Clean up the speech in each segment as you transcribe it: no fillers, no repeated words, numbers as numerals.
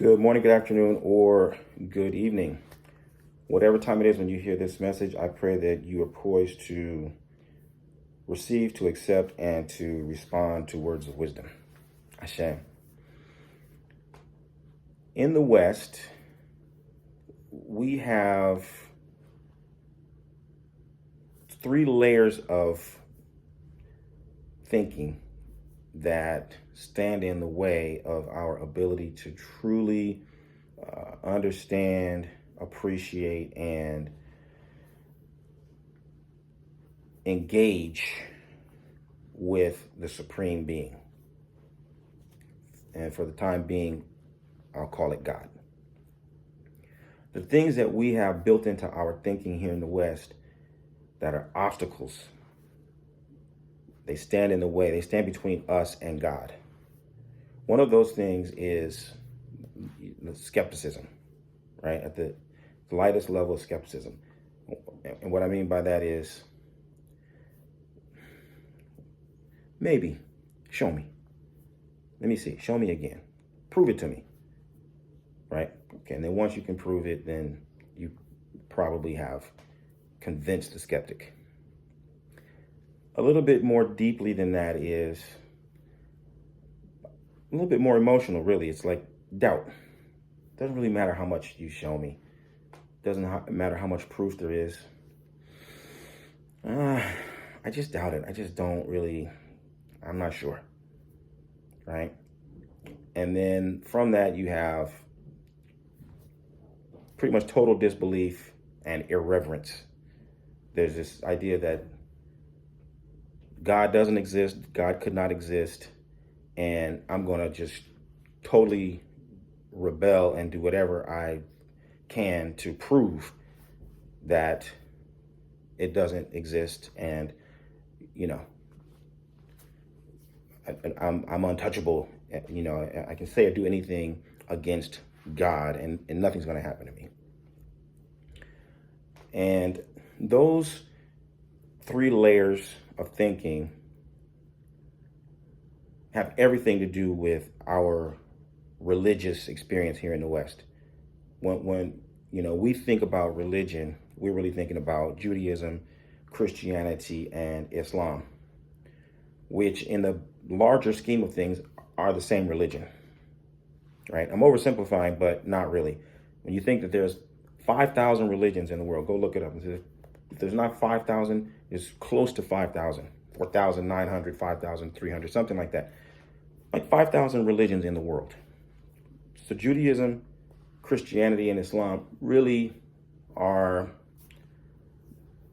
Good morning, good afternoon, or good evening. Whatever time it is when you hear this message, I pray that you are poised to receive, to accept, and to respond to words of wisdom. Ashe. In the West, we have three layers of thinking that stand in the way of our ability to truly understand, appreciate, and engage with the Supreme Being. And for the time being, I'll call it God. The things that we have built into our thinking here in the West that are obstacles, they stand in the way, they stand between us and God. One of those things is skepticism, right? At the lightest level of skepticism. And what I mean by that is, maybe, show me. Let me see, show me again. Prove it to me, right? Okay, and then once you can prove it, then you probably have convinced the skeptic. A little bit more deeply than that is a little bit more emotional, really. It's like doubt. Doesn't really matter how much you show me. Doesn't matter how much proof there is. I just doubt it. I just don't really, I'm not sure, right? And then from that, you have pretty much total disbelief and irreverence. There's this idea that God doesn't exist, God could not exist, and I'm going to just totally rebel and do whatever I can to prove that it doesn't exist, and I'm untouchable. I can say or do anything against God, and nothing's going to happen to me. And those three layers of thinking have everything to do with our religious experience here in the West. When we think about religion, we're really thinking about Judaism, Christianity, and Islam, which in the larger scheme of things are the same religion, right? I'm oversimplifying, but not really. When you think that there's 5,000 religions in the world, go look it up. If there's not 5,000, it's close to 5,000, 4,900, 5,300, something like that. Like 5,000 religions in the world. So Judaism, Christianity, and Islam really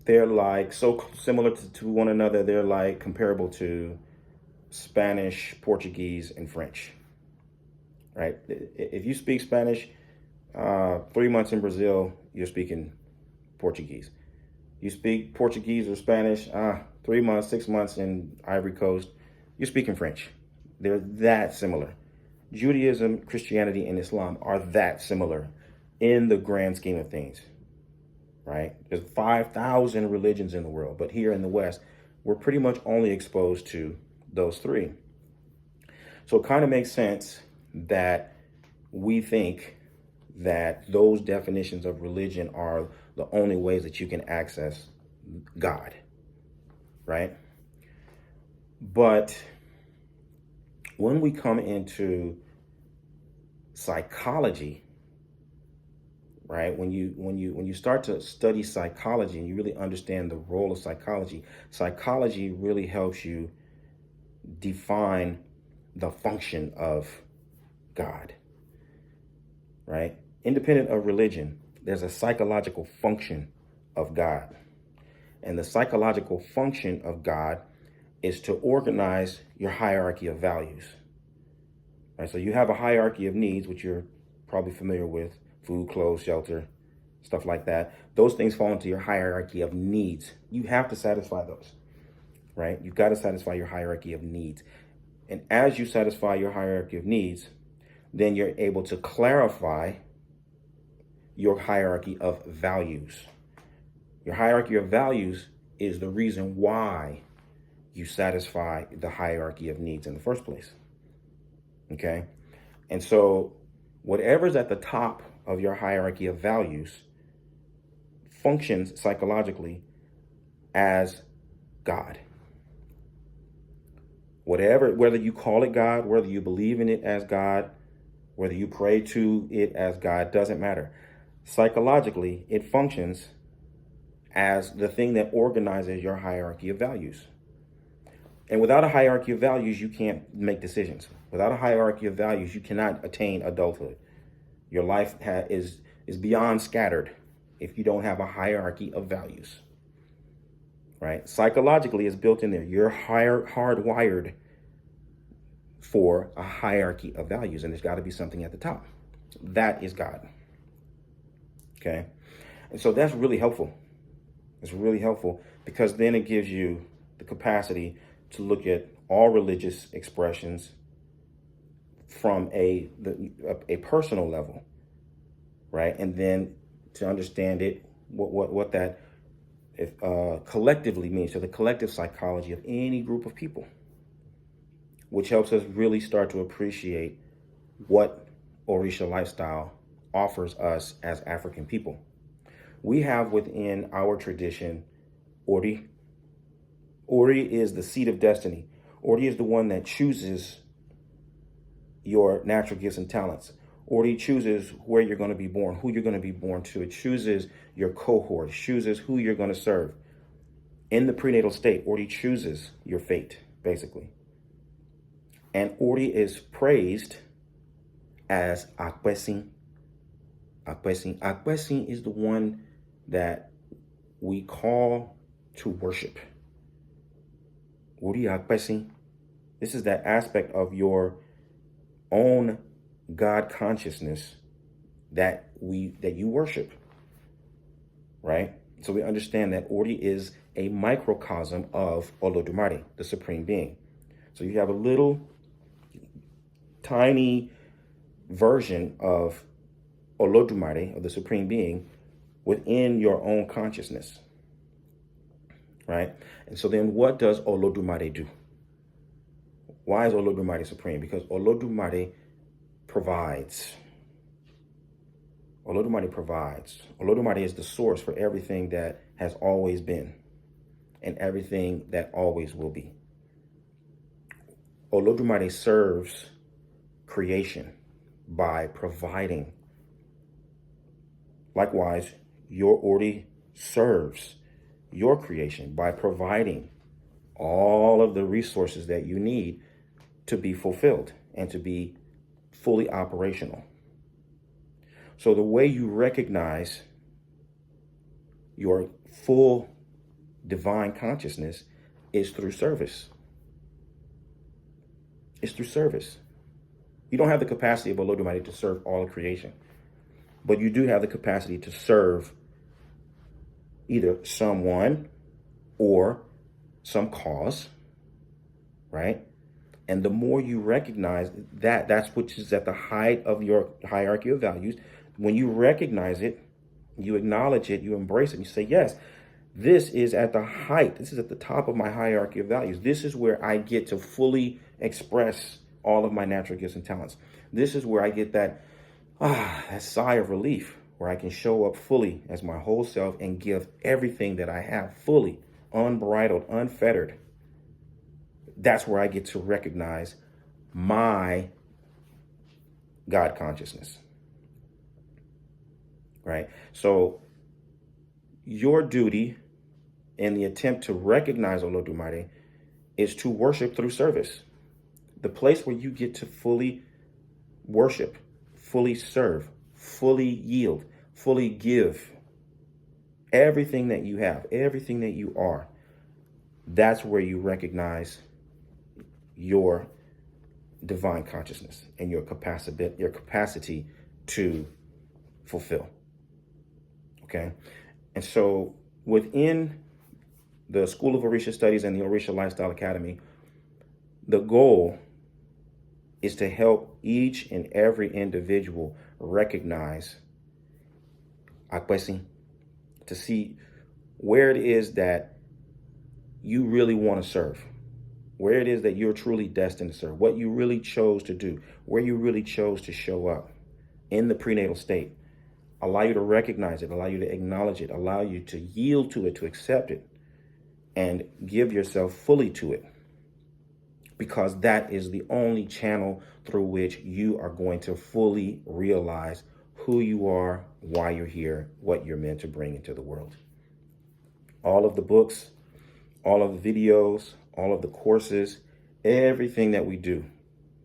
they're like so similar to one another. They're like comparable to Spanish, Portuguese, and French, right? If you speak Spanish, 3 months in Brazil, you're speaking Portuguese. You speak Portuguese or Spanish, 3 months, 6 months in Ivory Coast, you're speaking French. They're that similar. Judaism, Christianity, and Islam are that similar in the grand scheme of things, right? There's 5,000 religions in the world, but here in the West, we're pretty much only exposed to those three. So it kind of makes sense that we think that those definitions of religion are the only ways that you can access God, right? But when we come into psychology, right? When you start to study psychology and you really understand the role of psychology, psychology really helps you define the function of God, right? Independent of religion, there's a psychological function of God. And the psychological function of God is to organize your hierarchy of values. Right? So you have a hierarchy of needs, which you're probably familiar with: food, clothes, shelter, stuff like that. Those things fall into your hierarchy of needs. You have to satisfy those, right? You've got to satisfy your hierarchy of needs. And as you satisfy your hierarchy of needs, then you're able to clarify your hierarchy of values. Your hierarchy of values is the reason why you satisfy the hierarchy of needs in the first place. Okay? And so Whatever's at the top of your hierarchy of values functions psychologically as God. Whatever, whether you call it God, whether you believe in it as God, whether you pray to it as God, doesn't matter. Psychologically, it functions as the thing that organizes your hierarchy of values. And without a hierarchy of values, you can't make decisions. Without a hierarchy of values, you cannot attain adulthood. Your life is beyond scattered if you don't have a hierarchy of values. Right? Psychologically, it's built in there. You're hardwired for a hierarchy of values, and there's got to be something at the top. That is God. Okay? And so that's really helpful. It's really helpful because then it gives you the capacity to look at all religious expressions from a personal level, right? And then to understand it, what that collectively means, so the collective psychology of any group of people, which helps us really start to appreciate what Orisha lifestyle offers us as African people. We have within our tradition Ori. Ori is the seat of destiny. Ori is the one that chooses your natural gifts and talents. Ori chooses where you're going to be born, who you're going to be born to. It chooses your cohort, chooses who you're going to serve. In the prenatal state, Ori chooses your fate, basically. And Ori is praised as Akwesin. Akwesin. Akwesin is the one that we call to worship. Ori Akwesin. This is that aspect of your own God consciousness that you worship, right? So we understand that Ori is a microcosm of Olodumare, the Supreme Being. So you have a little tiny version of Olodumare, of the Supreme Being, within your own consciousness, right? And so then what does Olodumare do? Why is Olodumare supreme? Because Olodumare provides. Olodumare provides. Olodumare is the source for everything that has always been and everything that always will be. Olodumare serves creation by providing. Likewise, your Ori serves your creation by providing all of the resources that you need to be fulfilled and to be fully operational. So the way you recognize your full divine consciousness is through service. It's through service. You don't have the capacity of Olodumare to serve all of creation, but you do have the capacity to serve either someone or some cause, right? And the more you recognize that's which is at the height of your hierarchy of values. When you recognize it, you acknowledge it, you embrace it, you say, yes, this is at the height. This is at the top of my hierarchy of values. This is where I get to fully express all of my natural gifts and talents. This is where I get that sigh of relief, where I can show up fully as my whole self and give everything that I have fully, unbridled, unfettered. That's where I get to recognize my God consciousness, right? So your duty in the attempt to recognize Olodumare is to worship through service. The place where you get to fully worship, fully serve, fully yield, fully give everything that you have, everything that you are. That's where you recognize your divine consciousness and your capacity to fulfill. Okay. And so within the School of Orisha Studies and the Orisha Lifestyle Academy, the goal is to help each and every individual recognize Akwesin, to see where it is that you really want to serve, where it is that you're truly destined to serve, what you really chose to do, where you really chose to show up, in the prenatal state, allow you to recognize it, allow you to acknowledge it, allow you to yield to it, to accept it, and give yourself fully to it. Because that is the only channel through which you are going to fully realize who you are, why you're here, what you're meant to bring into the world. All of the books, all of the videos, all of the courses, everything that we do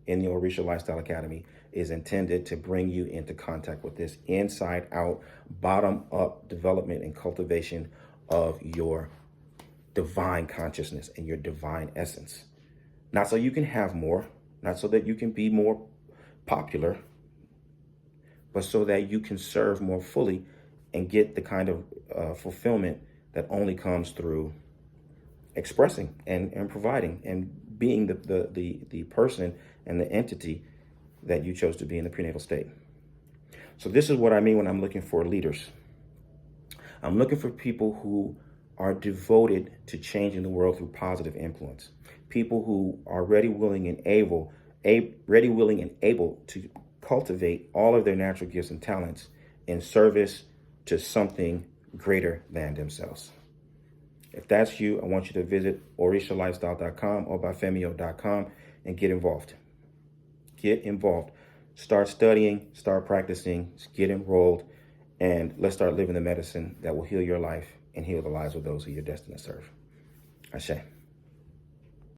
in the Orisha Lifestyle Academy is intended to bring you into contact with this inside out, bottom up development and cultivation of your divine consciousness and your divine essence. Not so you can have more, not so that you can be more popular, but so that you can serve more fully and get the kind of fulfillment that only comes through expressing and providing and being the person and the entity that you chose to be in the prenatal state. So this is what I mean when I'm looking for leaders. I'm looking for people who are devoted to changing the world through positive influence. People who are ready, willing, and able to cultivate all of their natural gifts and talents in service to something greater than themselves. If that's you, I want you to visit orishalifestyle.com or bifemio.com and get involved. Get involved. Start studying, start practicing, get enrolled, and let's start living the medicine that will heal your life and heal the lives of those who you're destined to serve. Ashe.